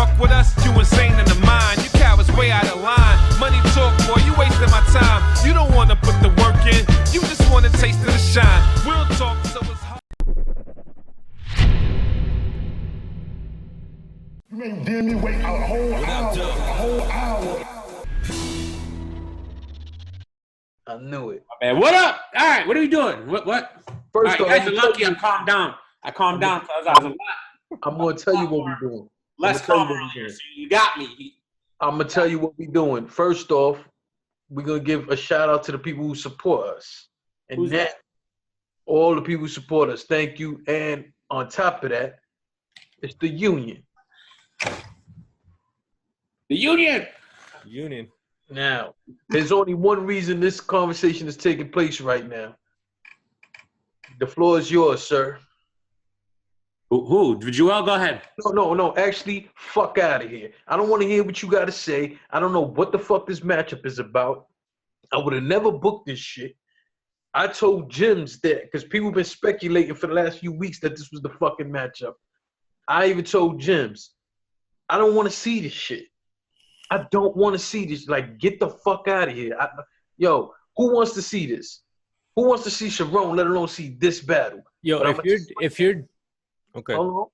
fuck with us, you insane in the mind. You cowards way out of line. Money talk, boy, you wasting my time. You don't wanna put the work in, you just want a taste of the shine. Real talk, so it's hard. You made Jimmy wait a whole hour. I knew it. Man, what up? All right, what are we doing? What? First All off, right, you guys are lucky I calmed down. I calmed down because I was a lot. I'm going to tell you what we're doing. Less calm earlier, so you got me. I'm going to tell you what we're doing. First off, we're going to give a shout out to the people who support us. And Who's that? All the people who support us. Thank you. And on top of that, it's the union. The union. Union. Now, there's only one reason this conversation is taking place right now. The floor is yours, sir. Who? Joel, go ahead. No. Actually, fuck out of here. I don't want to hear what you got to say. I don't know what the fuck this matchup is about. I would have never booked this shit. I told Jims that because people have been speculating for the last few weeks that this was the fucking matchup. I even told Jims, I don't want to see this shit. I don't want to see this. Like, get the fuck out of here. Yo, who wants to see this? Who wants to see Sharon, let alone see this battle? Yo, if you're okay. Hold on.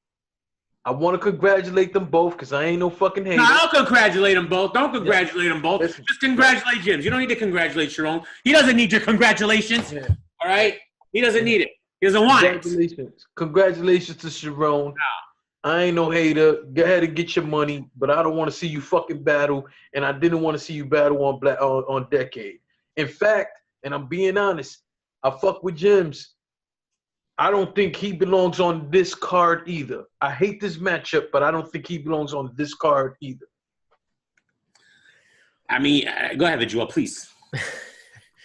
I want to congratulate them both because I ain't no fucking hater. No, don't congratulate them both. Don't congratulate them both. Listen. Just congratulate Jims. You don't need to congratulate Sharon. He doesn't need your congratulations. Yeah. All right? He doesn't need it. He doesn't want it. Congratulations to Sharon. No. I ain't no hater. Go ahead and get your money, but I don't want to see you fucking battle, and I didn't want to see you battle on Decade. In fact, and I'm being honest, I fuck with Jims. I don't think he belongs on this card either. I hate this matchup, but I don't think he belongs on this card either. I mean, go ahead, Joel, please.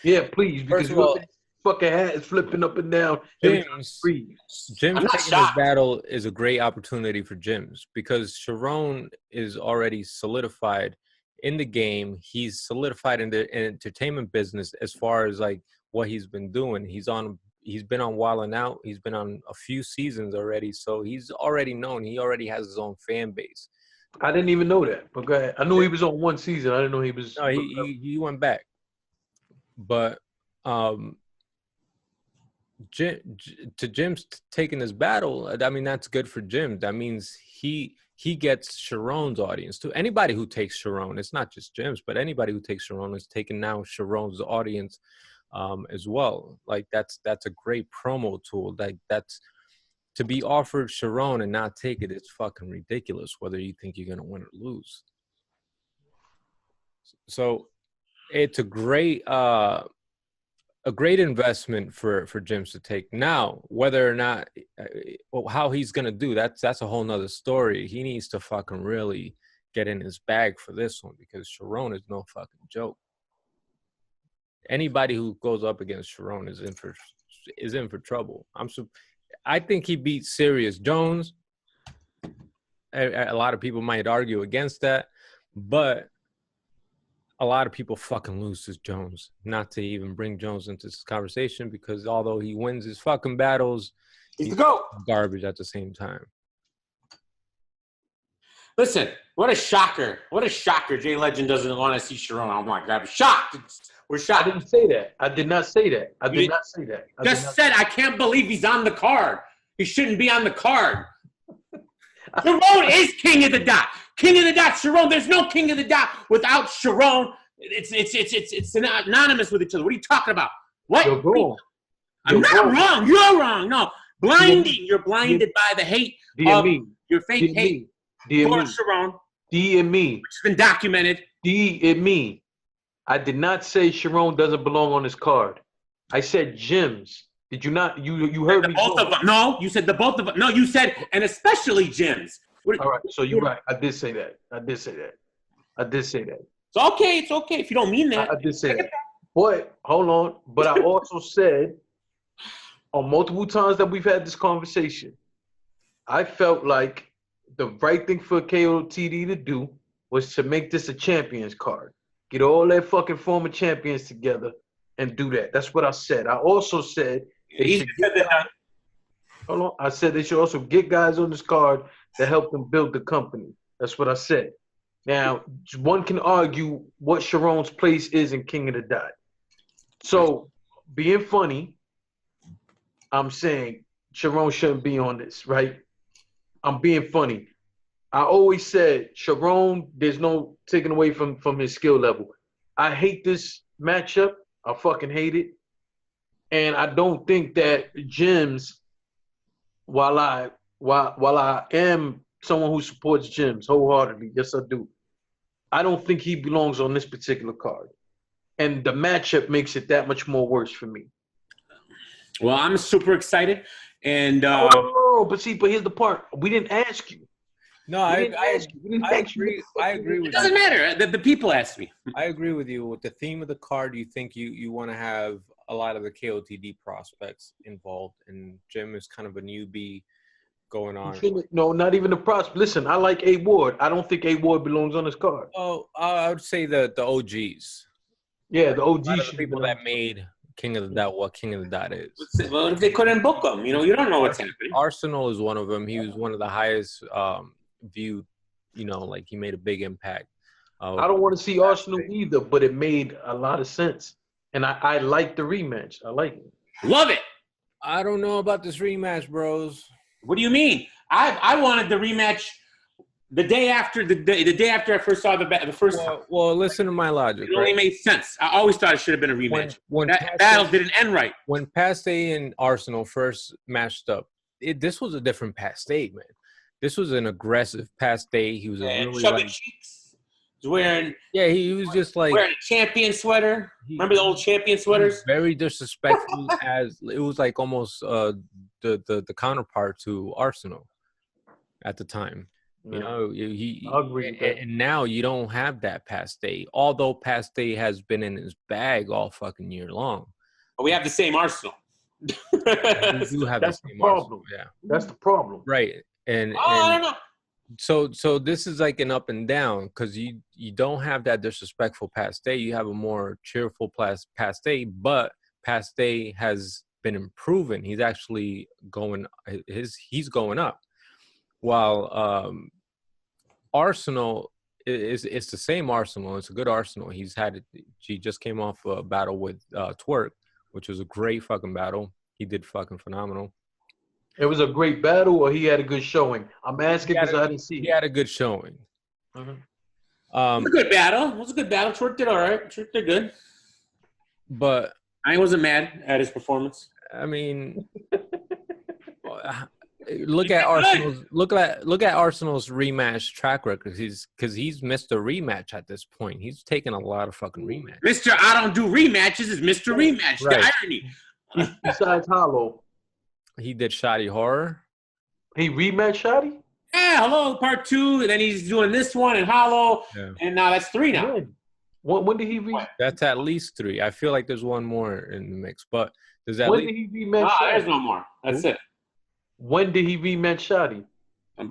Yeah, please, because First of all, fucking hat is flipping up and down. Jims taking this shocked. battle is a great opportunity for Jims because Sharon is already solidified in the game. He's solidified in the entertainment business as far as like what he's been doing. He's been on Wild 'N Out. He's been on a few seasons already, so he's already known. He already has his own fan base. I didn't even know that. But go ahead. I knew he was on one season. I didn't know he was. No, he went back. But to Jim's taking this battle, I mean, that's good for Jim. That means he gets Sharon's audience too. Anybody who takes Sharon, it's not just Jim's, but anybody who takes Sharon is taking now Sharon's audience as well. Like that's a great promo tool. Like that's to be offered Sharon and not take it. It's fucking ridiculous. Whether you think you're gonna win or lose. So it's a great investment for Jims to take. Now, whether or not how he's gonna do that's a whole nother story. He needs to fucking really get in his bag for this one because Sharon is no fucking joke. Anybody who goes up against Sharon is in for trouble. I think he beat Serious Jones. A lot of people might argue against that, but a lot of people fucking lose to Jones. Not to even bring Jones into this conversation because although he wins his fucking battles, he's garbage at the same time. Listen, what a shocker. What a shocker. Jay Legend doesn't want to see Sharon. Oh my God, I'm shocked. We're shocked. I didn't say that. I did not say that. I did not say that. I can't believe he's on the card. He shouldn't be on the card. Sharon is king of the dot. King of the dot, Sharon. There's no king of the dot without Sharon. It's anonymous with each other. What are you talking about? What? You're wrong. I'm not wrong. You're wrong. No. Blinding. You're blinded by the hate of your fake hate for Sharon. D and me. Which has been documented. D and me. I did not say Sharon doesn't belong on this card. I said Jims. Did you not? You heard me. Both of them. No, you said the both of them. No, you said, and especially Jims. All right, so you're right. I did say that. It's okay if you don't mean that. I did say that. But, hold on. But I also said on multiple times that we've had this conversation, I felt like the right thing for KOTD to do was to make this a champions card. Get all their fucking former champions together and do that. That's what I said. I also said hold on. I said they should also get guys on this card to help them build the company. That's what I said. Now, one can argue what Sharon's place is in King of the Dot. So, being funny, I'm saying Sharon shouldn't be on this, right? I'm being funny. I always said Sharon, there's no taking away from his skill level. I hate this matchup. I fucking hate it. And I don't think that Jims, while I am someone who supports Jims wholeheartedly, yes I do. I don't think he belongs on this particular card. And the matchup makes it that much more worse for me. Well, I'm super excited. And but here's the part. We didn't ask you. No, I agree. I agree with it doesn't matter. The people asked me. I agree with you. With the theme of the card, you think you want to have a lot of the KOTD prospects involved, and Jim is kind of a newbie going on. No, not even the prospect. Listen, I like A Ward. I don't think A Ward belongs on this card. Oh, I would say the OGs. Yeah, the OGs. A lot of the people that made King of the Dot what King of the Dot is. Well, if they couldn't book him, you don't know what's happening. Arsenal is one of them. He was one of the highest viewed. Like he made a big impact. I don't want to see Arsenal either, but it made a lot of sense, and I like the rematch. I like it. Love it. I don't know about this rematch, bros. What do you mean? I wanted the rematch the day after the day after I first saw the first time. Well, listen to my logic. It only made sense. I always thought it should have been a rematch. When that battle didn't end right. When Pastey and Arsenal first matched up, this was a different Pastey, man. This was an aggressive Pastey. He was really chubby cheeks. He was wearing. Yeah, he was just like wearing a champion sweater. Remember the old champion sweaters? Very disrespectful. As it was like almost the counterpart to Arsenal at the time. He I agree with that. And now you don't have that Pastey. Although Pastey has been in his bag all fucking year long. But we have the same Arsenal. We do have That's the same the problem. Arsenal. Yeah, that's the problem. right. And I don't know. So this is like an up and down because you don't have that disrespectful Pastey. You have a more cheerful Pastey, but Pastey has been improving. He's actually he's going up. While Arsenal it's the same Arsenal. It's a good Arsenal. He just came off a battle with Twerk, which was a great fucking battle. He did fucking phenomenal. It was a great battle, or he had a good showing. I'm asking because I didn't see. He had a good showing. It was a good battle. It was a good battle. Twerk did all right. Twerk did good. But I wasn't mad at his performance. I mean, look at Arsenal's rematch track record. Because he's missed a rematch at this point. He's taken a lot of fucking rematches. Mr. I don't do rematches is Mr. Rematch. Right. The irony. Besides Hollow, he did Shoddy Horror. he rematched Shotty. Yeah, hello, part 2, and then he's doing this one and Hollow, and now that's 3 now. When did he rematch? That's at least 3. I feel like there's one more in the mix, but there's at When least. did he rematch? There's no more. That's it. When did he rematch Shotty?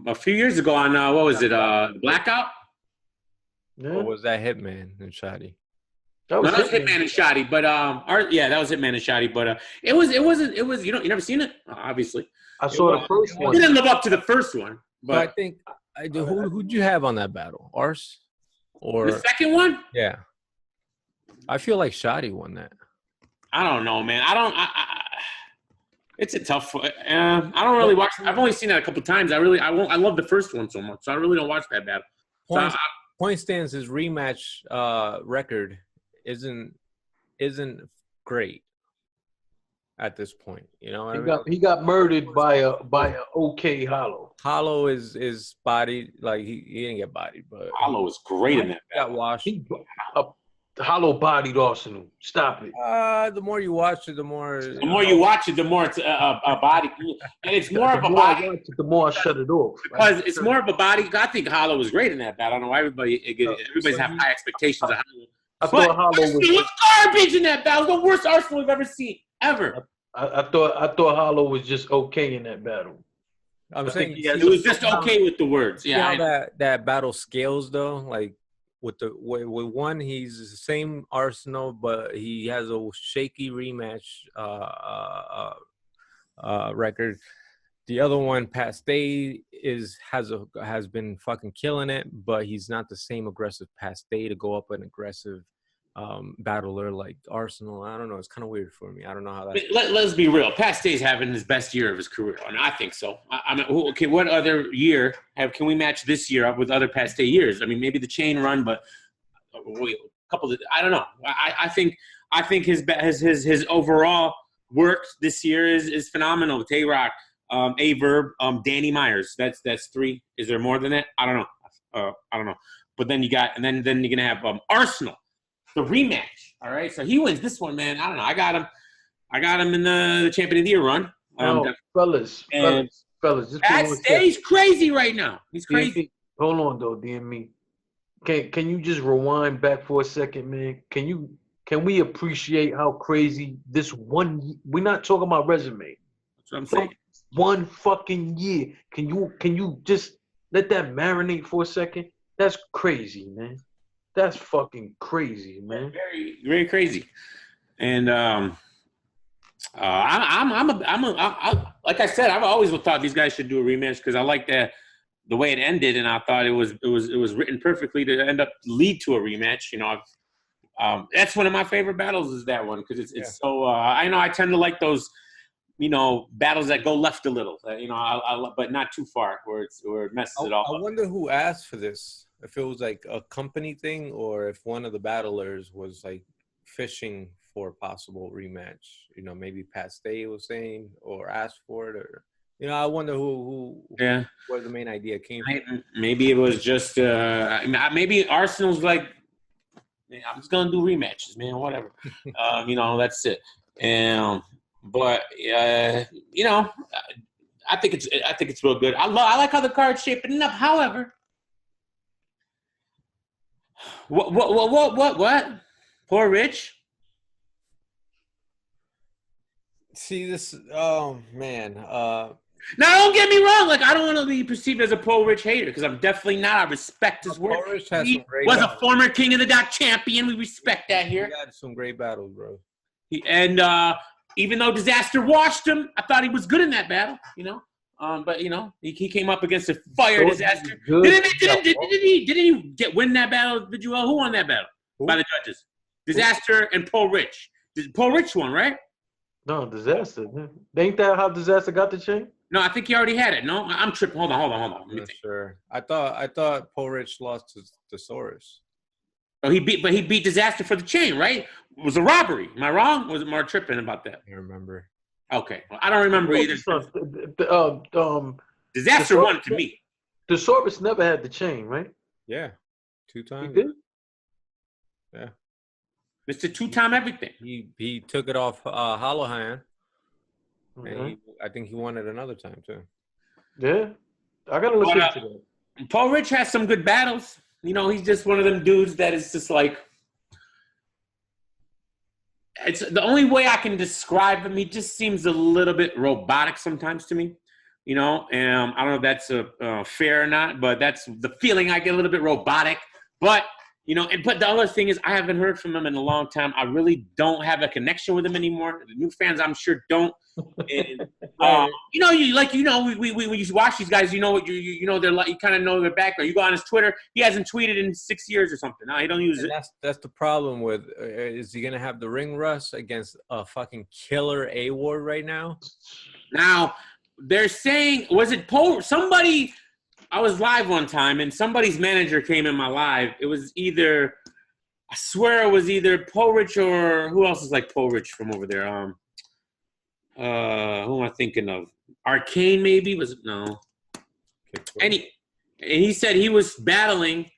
A few years ago on what was it? Blackout. Yeah. Or was that Hitman and Shoddy? That No, that was Hitman and Shoddy, but that was Hitman and Shoddy, but it was you never seen it, obviously. I saw the first It one. didn't live up to the first one, But I but think who'd you have on that battle? Ars or the second one, yeah? I feel like Shoddy won that. I don't know, man. It's a tough. I don't really watch. I've only seen that a couple times. I love the first one so much, so I really don't watch that battle. Point stands his rematch record isn't great at this point. You know what He got murdered by a OK Hollow. Hollow is bodied like he didn't get bodied, but Hollow is great in that he got battle. washed. Hollow bodied Arsenal. Stop it. The more you watch it, the more The more you watch it, the more it's a body, and it's more of a body. The more I shut it off. Because it's more of a body. I think Hollow was great in that battle. I don't know why everybody's have high expectations of Hollow. I thought Hollow was garbage in that battle. The worst Arsenal we've ever seen ever. I thought Hollow was just okay in that battle. I'm saying It was just okay with the words. Yeah, Yeah, that battle scales though. Like with one, he's the same Arsenal, but he has a shaky rematch record. The other one, Pastay, has been fucking killing it, but he's not the same aggressive Pastay to go up an aggressive battler like Arsenal. I don't know. It's kind of weird for me. I don't know how that. Let's be real. Pastay's having his best year of his career. I mean, I think so. I mean, okay, what other year can we match this year up with other Pastay years? I mean, maybe the chain run, but a couple of, I don't know. I think his overall work this year is phenomenal. Tay-Rock, A-Verb, Danny Myers. That's 3. Is there more than that? I don't know. But then you're gonna have Arsenal, the rematch. All right, so he wins this one, man. I don't know. I got him in the Champion of the Year run. Fellas. That stays crazy right now. He's crazy. Hold on though, DME. Can you just rewind back for a second, man? Can we appreciate how crazy this one? We're not talking about resume. That's what I'm saying. One fucking year. Can you just let that marinate for a second? That's crazy, man. That's fucking crazy, man. Very, very crazy. And I'm like I said, I've always thought these guys should do a rematch because I like the way it ended, and I thought it was written perfectly to end up lead to a rematch. You know, that's one of my favorite battles is that one because it's so. I know I tend to like those, you know, battles that go left a little. You know, but not too far where it messes it all up. I wonder who asked for this. If it was like a company thing, or if one of the battlers was like fishing for a possible rematch. You know, maybe Pastay was saying or asked for it, or you know, I wonder who where the main idea came from. Maybe it was just maybe Arsenal's like, I'm just gonna do rematches, man. Whatever, you know, that's it. But you know, I think it's real good. I like how the card's shaping up. However, what? Poor Rich. See this? Oh man. Now, don't get me wrong. Like, I don't want to be perceived as a Paul Rich hater because I'm definitely not. I respect his work. Paul Rich has He some great was battles. a former King of the Dot champion. We respect that here. He had some great battles, bro. Even though Disaster washed him, I thought he was good in that battle. You know, but you know, he came up against a fire Disaster. Didn't he win that battle? Did you? Who won that battle by the judges? Disaster and Paul Rich. Paul Rich won, right? No, Disaster. Ain't that how Disaster got the chain? No, I think he already had it. No, I'm tripping. Hold on. Let me think. Sure. I thought Paul Rich lost to Thesaurus. Oh, he beat Disaster for the chain, right? It was a robbery. Am I wrong? Was it more tripping about that? I remember. Okay, well, I don't remember either. Disaster won it to me. Thesaurus never had the chain, right? Yeah, 2 times. He did? Yeah. Mr. Two-time everything. He took it off Hollow Hand, Mhm. and I think he won it another time too. Yeah, I gotta look into that. Paul Rich has some good battles. You know, he's just one of them dudes that is just like. It's the only way I can describe him. He just seems a little bit robotic sometimes to me. You know, and I don't know if that's fair or not, but that's the feeling I get, a little bit robotic. But you know, but the other thing is, I haven't heard from him in a long time. I really don't have a connection with him anymore. The new fans, I'm sure, don't. And, you know, we when you watch these guys, you know what you know they're like. You kind of know their background. You go on his Twitter, he hasn't tweeted in 6 years or something. No, he don't use it. That's the problem with. Is he gonna have the ring rust against a fucking killer A-Ward right now? Now they're saying, was it Paul? Somebody. I was live one time, and somebody's manager came in my live. It was either, I swear it was either Paul Rich or who else is like Paul Rich from over there? Who am I thinking of? Arcane maybe? Was it? No. And he said he was battling.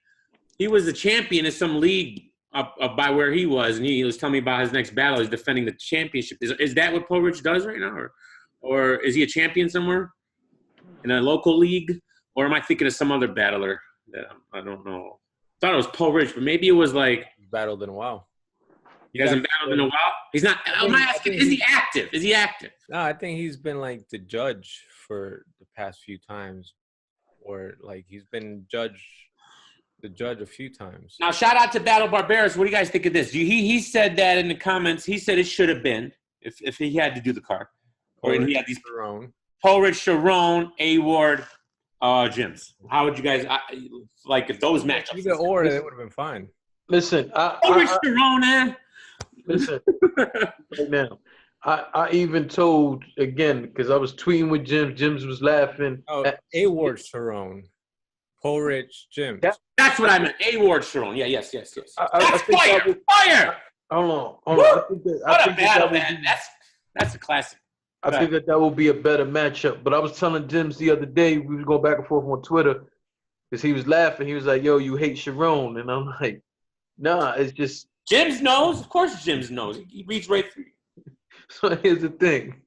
He was the champion in some league up by where he was, and he was telling me about his next battle. He's defending the championship. Is that what Paul Rich does right now, or is he a champion somewhere in a local league? Or am I thinking of some other battler that I don't know? I thought it was Paul Rich, but maybe it was like Battled in a while. He hasn't battled in a while. He's not. I'm asking, is he active? Is he active? No, I think he's been like the judge for the past few times, or like he's been the judge a few times. Now, shout out to Battle Barbaros. What do you guys think of this? He said that in the comments. He said it should have been if he had to do the card, or he had these. Ulrich, Sharon, A Ward, Jims. How would you guys like if those matchups? Either or, they would have been fine. Listen, Ulrich, Sharon, listen. Right now, I even told again because I was tweeting with Jim. Jims was laughing. Oh, A Ward, Sharon, Ulrich, Jim. That's what I meant. A Ward, Sharon. Yeah, yes. That's I think fire. Fire. Hold on. I think That's a classic. I think that will be a better matchup. But I was telling Jims the other day, we was going back and forth on Twitter because he was laughing. He was like, "Yo, you hate Sharon," and I'm like, "Nah, it's just." Jims knows. Of course, Jims knows. He reads right through. So here's the thing.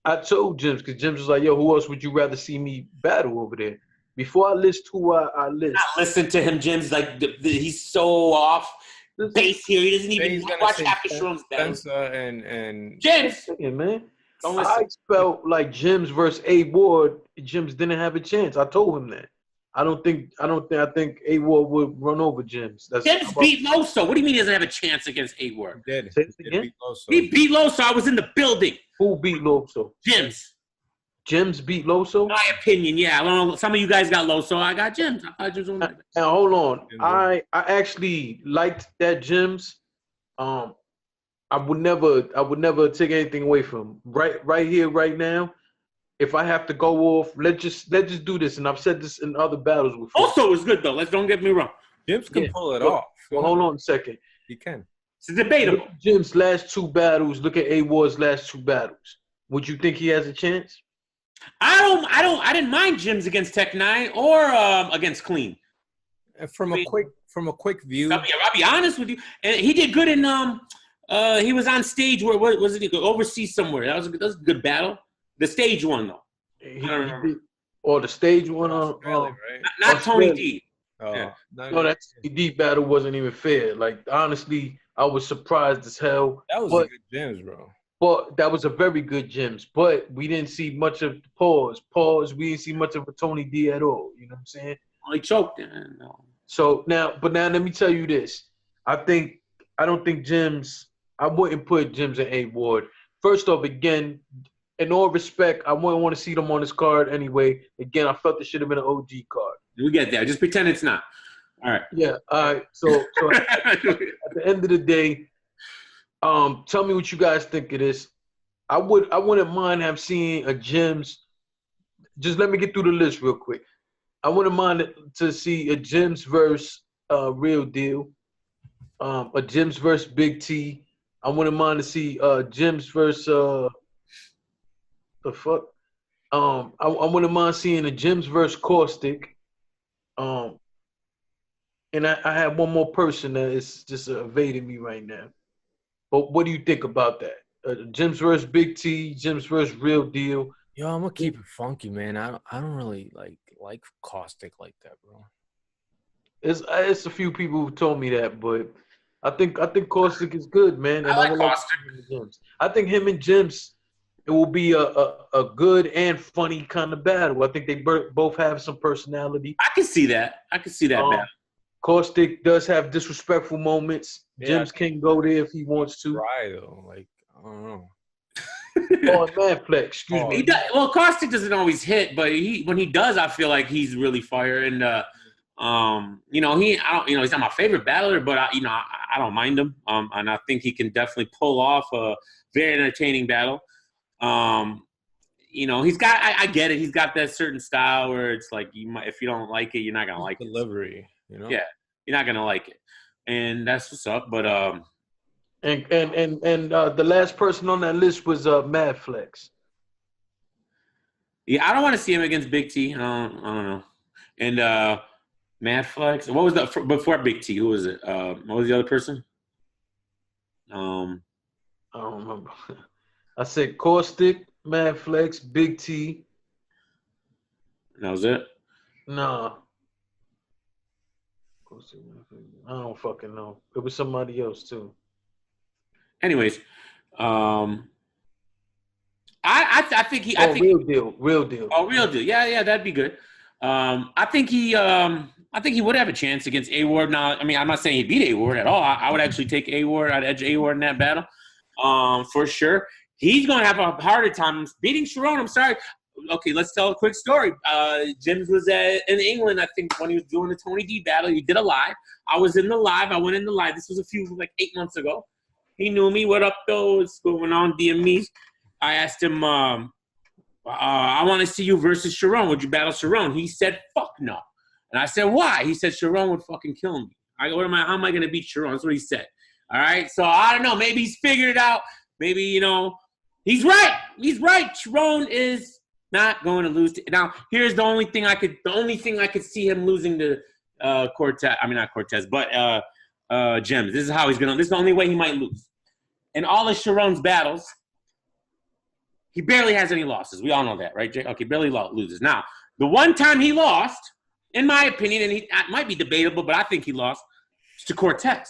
I told Jims because Jims was like, "Yo, who else would you rather see me battle over there?" Before I list who I list, listen to him, Jims. Like he's so off base here. He doesn't even watch half the Sharon's battles. Spencer and Jims, yeah, man. don't listen. I felt like Jims versus A Ward. Jims didn't have a chance. I told him that. I think A Ward would run over Jims. Jims beat Loso. What do you mean he doesn't have a chance against A Ward? He did. Say it He again? beat Loso. He beat Loso. I was in the building. Who beat Loso? Jims. Jims beat Loso? My opinion, yeah. I don't know. Some of you guys got Loso. I got Jims. I thought Jims was Now hold on. I actually liked that Jims. I would never take anything away from him. Right here, right now. If I have to go off, let's just do this. And I've said this in other battles before. Also was good though. Don't get me wrong. Jims can pull it off. Well, hold on a second. He can. It's debatable. Look at Jim's last two battles. Look at A Ward's last two battles. Would you think he has a chance? I didn't mind Jims against Tech 9 or against Clean. From a quick view. I'll be honest with you. And he did good in he was on stage where what was it? Overseas somewhere. That was a good battle. The stage one though. Or the stage one on right? Not Tony D. Oh, Yeah. no, that D battle wasn't even fair. Like honestly, I was surprised as hell. That was a good Jims, bro. But that was a very good Jims. But we didn't see much of pause. We didn't see much of a Tony D at all. You know what I'm saying? Well, he choked. No. So now let me tell you this. I don't think Jims. I wouldn't put Jims in A Ward. First off, again, in all respect, I wouldn't want to see them on this card anyway. Again, I felt it should have been an OG card. We get there. Just pretend it's not. All right. Yeah. All right. So at the end of the day, tell me what you guys think of this. I wouldn't mind seeing a Jims. Just let me get through the list real quick. I wouldn't mind to see a Jims versus Real Deal, a Jims versus Big T. I wouldn't mind to see Jims versus the fuck. I wouldn't mind seeing a Jims versus Caustic. And I have one more person that is just evading me right now. But what do you think about that? Jims versus Big T, Jims versus Real Deal. Yo, I'm gonna keep it funky, man. I don't really like Caustic like that, bro. It's a few people who told me that, but I think Caustic is good, man. And I like would Caustic. I think him and Jims, it will be a good and funny kind of battle. I think they both have some personality. I can see that. Battle. Caustic does have disrespectful moments. Yeah. Jims can go there if he wants to. Try though, I don't know. Oh, Manflex, excuse me. He does, well, Caustic doesn't always hit, but when he does, I feel like he's really fire. And he's not my favorite battler, but I don't mind him. And I think he can definitely pull off a very entertaining battle. He's got. I get it. He's got that certain style where it's like if you don't like it, you're not gonna like it. Delivery, you know. Yeah, you're not gonna like it, and that's what's up. But And the last person on that list was Madflex. yeah, I don't want to see him against Big T. I don't know. And Madflex. What was before Big T? Who was it? What was the other person? I don't remember. I said Caustic, Madflex, Big T. That was it. Nah. I don't fucking know. It was somebody else too. Anyways, I think he. Real Deal. Oh, Real Deal. Yeah, that'd be good. I think he would have a chance against A Ward. Now, I mean, I'm not saying he beat A Ward at all. I would actually take A Ward. I'd edge A Ward in that battle, for sure. He's going to have a harder time beating Sharon. I'm sorry. Okay, let's tell a quick story. Jim's was in England, I think, when he was doing the Tony D battle. He did a live. I was in the live. I went in the live. This was like 8 months ago. He knew me. What up, though? What's going on, DM? I asked him, I want to see you versus Sharon. Would you battle Sharon? He said, fuck no. And I said, why? He said, Sharon would fucking kill me. I go, how am I going to beat Sharon? That's what he said. All right? So I don't know. Maybe he's figured it out. Maybe, he's right. He's right. Sharon is not going to lose. Now, here's the only thing I could see him losing to Cortez. I mean, not Cortez, but Gems. This is how he's going to. This is the only way he might lose. In all of Sharon's battles, he barely has any losses. We all know that, right, Jay? Okay, barely loses. Now, the one time he lost, in my opinion, and it might be debatable, but I think he lost, to Cortez.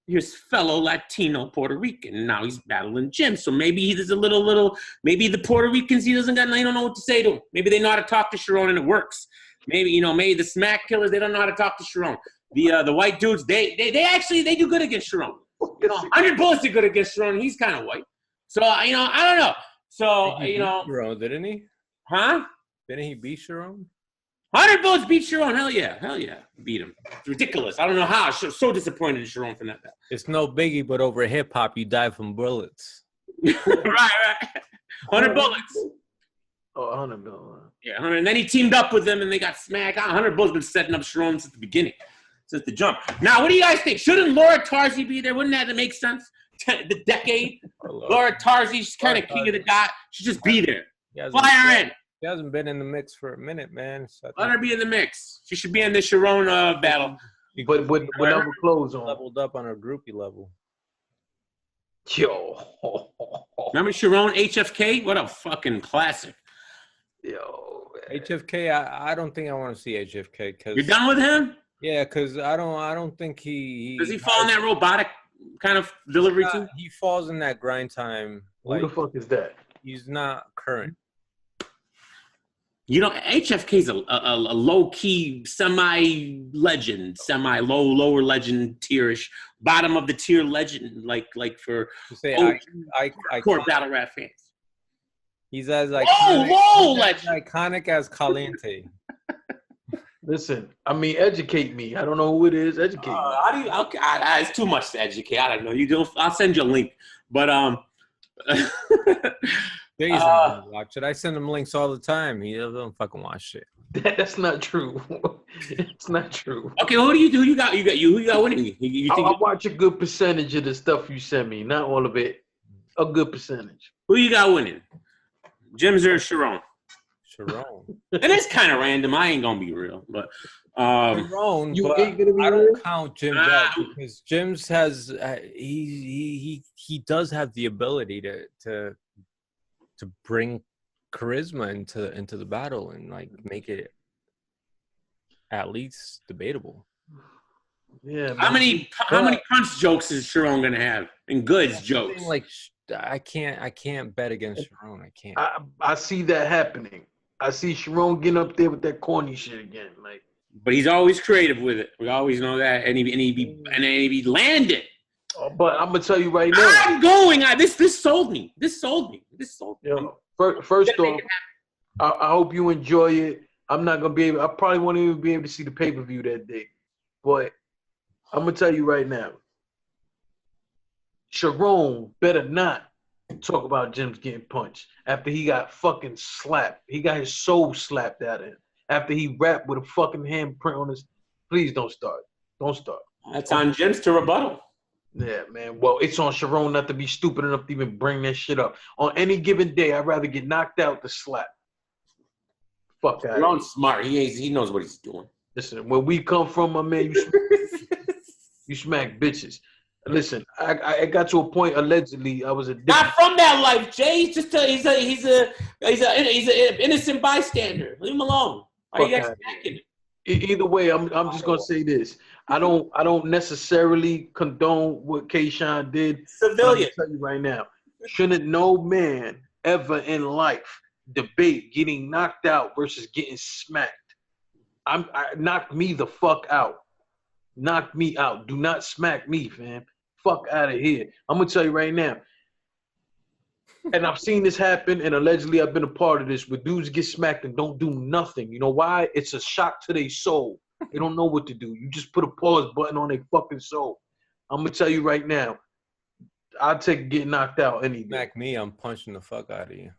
His fellow Latino Puerto Rican. Now he's battling Jim. So maybe there's a little, maybe the Puerto Ricans, they don't know what to say to him. Maybe they know how to talk to Sharon and it works. Maybe, maybe the smack killers, they don't know how to talk to Sharon. The white dudes, they do good against Sharon. 100 Bullets did good against Sharon. He's kind of white. So, I don't know. So, Sharon, didn't he? Huh? Didn't he beat Sharon? 100 Bullets beat Sharon. Hell yeah. Beat him. It's ridiculous. I don't know how. I'm so disappointed in Sharon for that. It's no biggie, but over hip hop, you die from bullets. right. 100 Bullets. Oh, 100 Bullets. Yeah, 100. And then he teamed up with them and they got smacked. 100 Bullets been setting up Sharon since the beginning, since the jump. Now, what do you guys think? Shouldn't Laura Tarzi be there? Wouldn't that make sense? The decade. Laura Tarzi, she's kind of king of the dot. She just be there. Fly her in. She hasn't been in the mix for a minute, man. So let her be in the mix. She should be in the Sharon battle. But with number clothes on. Leveled up on her groupie level. Yo. Remember Sharon HFK? What a fucking classic. Yo. Man. HFK, I don't think I want to see HFK. Cause, you're done with him? Yeah, because I don't think he does he fall in that robotic kind of delivery too? He falls in that grind time. Who the fuck is that? He's not current. HFK's a low-key semi-legend, lower legend tierish, bottom of the tier legend, like for core battle rap fans. He's as iconic as Caliente. Listen, educate me. I don't know who it is. Educate me. It's too much to educate. I don't know. I'll send you a link, but watch it. I send him links all the time. He doesn't fucking watch shit. That's not true. It's not true. Okay, who do you do? Who you got winning? I watch a good percentage of the stuff you send me. Not all of it. A good percentage. Who you got winning? Jim's or Sharon? Sharon. It is kind of random. I ain't gonna be real, but Sharon. You but ain't gonna be I real? don't count Jim's out because Jim's has he does have the ability to bring charisma into the battle and like make it at least debatable. Yeah. How many punch jokes is Sharon gonna have? And goods jokes. Like I can't bet against Sharon. I can't. I see that happening. I see Sharon getting up there with that corny shit again. Like, but he's always creative with it. We always know that, and he be landed. But I'm gonna tell you right now. I'm going. This sold me. This sold me. Yo, first off, I hope you enjoy it. I'm not gonna be able. I probably won't even be able to see the pay-per-view that day. But I'm gonna tell you right now. Sharon better not talk about Jim's getting punched after he got fucking slapped. He got his soul slapped out of him after he rapped with a fucking handprint on his. Please don't start. Don't start. That's on Jim's to rebuttal. Yeah, man. Well, it's on Sharon not to be stupid enough to even bring that shit up. On any given day, I'd rather get knocked out than slap. Fuck that. Sharon's smart. He knows what he's doing. Listen, where we come from, my man, you smack bitches. Listen, I got to a point. Allegedly, I was addicted. Not from that life, Jay. He's an innocent bystander. Leave him alone. Why you guys smacking it? Either way, I'm just gonna say this. I don't necessarily condone what K-Shine did. Civilian. I'll tell you right now, shouldn't no man ever in life debate getting knocked out versus getting smacked? Knock me the fuck out. Knock me out. Do not smack me, fam. Fuck out of here. I'm gonna tell you right now. And I've seen this happen, and allegedly I've been a part of this, where dudes get smacked and don't do nothing. You know why? It's a shock to their soul. They don't know what to do. You just put a pause button on their fucking soul. I'm gonna tell you right now, I'll take get knocked out any day. Smack me, I'm punching the fuck out of you.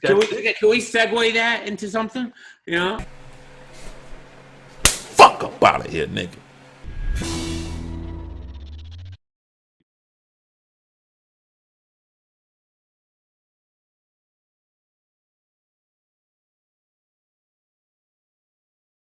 Can we segue that into something? You know? Fuck up out of here, nigga.